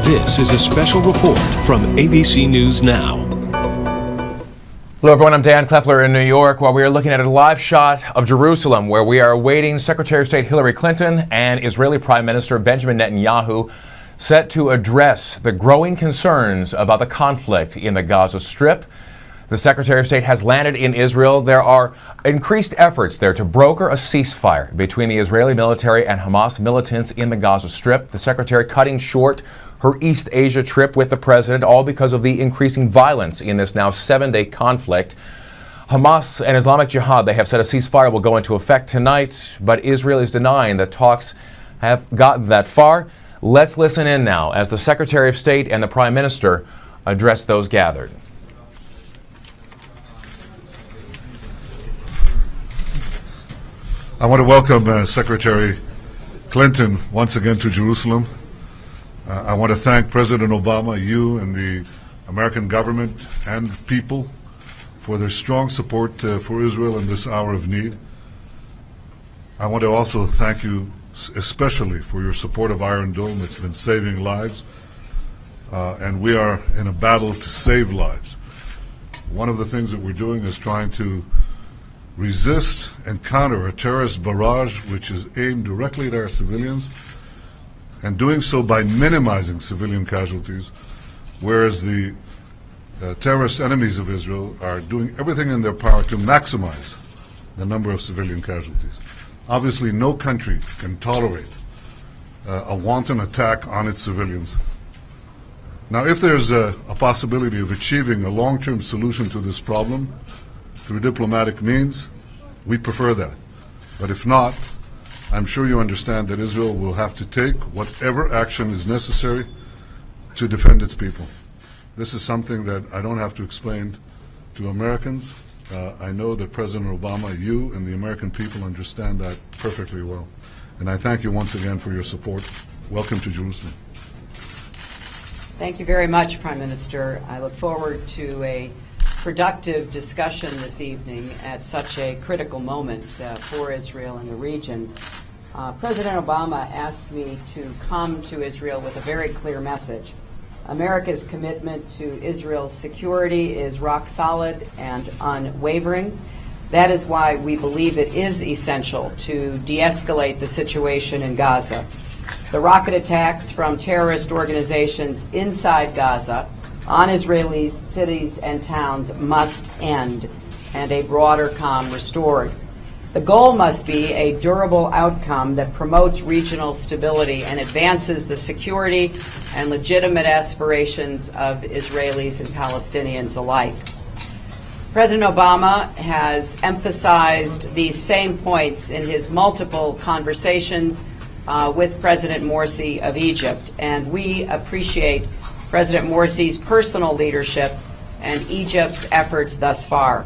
This is a special report from ABC News Now. Hello everyone, I'm Dan Kleffler in New York, while we are looking at a live shot of Jerusalem, where we are awaiting Secretary of State Hillary Clinton and Israeli Prime Minister Benjamin Netanyahu set to address the growing concerns about the conflict in the Gaza Strip. The Secretary of State has landed in Israel. There are increased efforts there to broker a ceasefire between the Israeli military and Hamas militants in the Gaza Strip. The Secretary cutting short her East Asia trip with the president, all because of the increasing violence in this now 7-day conflict. Hamas and Islamic Jihad, they have said a ceasefire will go into effect tonight, but Israel is denying that talks have gotten that far. Let's listen in now as the Secretary of State and the Prime Minister address those gathered. I want to welcome Secretary Clinton once again to Jerusalem. I want to thank President Obama, you and the American government and people for their strong support for Israel in this hour of need. I want to also thank you especially for your support of Iron Dome. It's been saving lives, and we are in a battle to save lives. One of the things that we're doing is trying to resist and counter a terrorist barrage which is aimed directly at our civilians, and doing so by minimizing civilian casualties, whereas the terrorist enemies of Israel are doing everything in their power to maximize the number of civilian casualties. Obviously, no country can tolerate a wanton attack on its civilians. Now, if there's a possibility of achieving a long-term solution to this problem through diplomatic means, we prefer that. But if not, I'm sure you understand that Israel will have to take whatever action is necessary to defend its people. This is something that I don't have to explain to Americans. I know that President Obama, you and the American people understand that perfectly well. And I thank you once again for your support. Welcome to Jerusalem. Thank you very much, Prime Minister. I look forward to a productive discussion this evening at such a critical moment for Israel and the region. President Obama asked me to come to Israel with a very clear message. America's commitment to Israel's security is rock solid and unwavering. That is why we believe it is essential to de-escalate the situation in Gaza. The rocket attacks from terrorist organizations inside Gaza on Israeli cities and towns must end, and a broader calm restored. The goal must be a durable outcome that promotes regional stability and advances the security and legitimate aspirations of Israelis and Palestinians alike. President Obama has emphasized these same points in his multiple conversations with President Morsi of Egypt, and we appreciate President Morsi's personal leadership and Egypt's efforts thus far.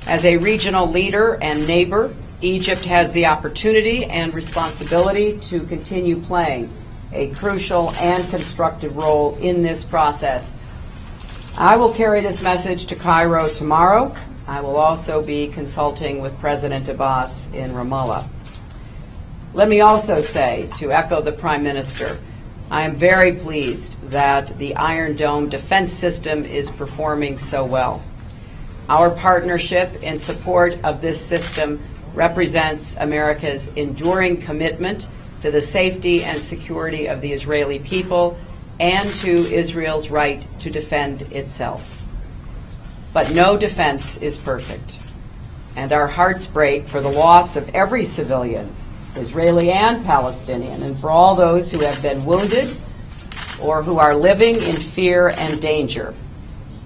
As a regional leader and neighbor, Egypt has the opportunity and responsibility to continue playing a crucial and constructive role in this process. I will carry this message to Cairo tomorrow. I will also be consulting with President Abbas in Ramallah. Let me also say, to echo the Prime Minister, I am very pleased that the Iron Dome defense system is performing so well. Our partnership in support of this system represents America's enduring commitment to the safety and security of the Israeli people and to Israel's right to defend itself. But no defense is perfect, and our hearts break for the loss of every civilian, Israeli and Palestinian, and for all those who have been wounded or who are living in fear and danger.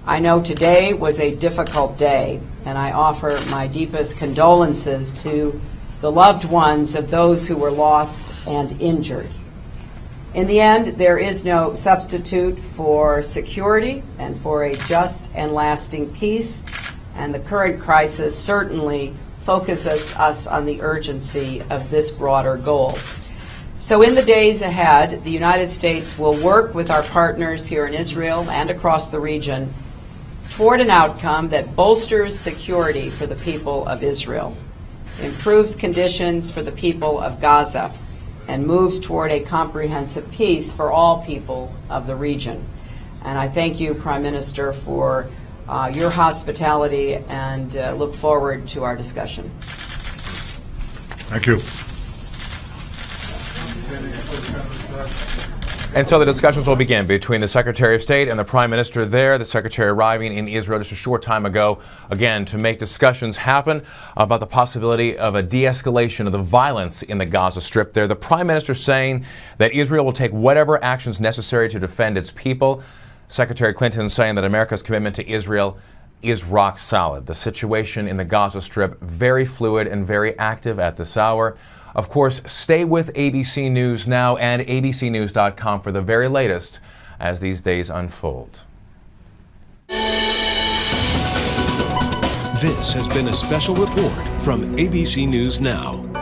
I know today was a difficult day, and I offer my deepest condolences to the loved ones of those who were lost and injured. In the end, there is no substitute for security and for a just and lasting peace, and the current crisis certainly focuses us on the urgency of this broader goal. So in the days ahead, the United States will work with our partners here in Israel and across the region toward an outcome that bolsters security for the people of Israel, improves conditions for the people of Gaza, and moves toward a comprehensive peace for all people of the region. And I thank you, Prime Minister, for your hospitality and look forward to our discussion. Thank you. And so the discussions will begin between the Secretary of State and the Prime Minister there, the Secretary arriving in Israel just a short time ago, again, to make discussions happen about the possibility of a de-escalation of the violence in the Gaza Strip there. The Prime Minister saying that Israel will take whatever actions necessary to defend its people. Secretary Clinton saying that America's commitment to Israel is rock solid. The situation in the Gaza Strip very fluid and very active at this hour. Of course, stay with ABC News Now and abcnews.com for the very latest as these days unfold. This has been a special report from ABC News Now.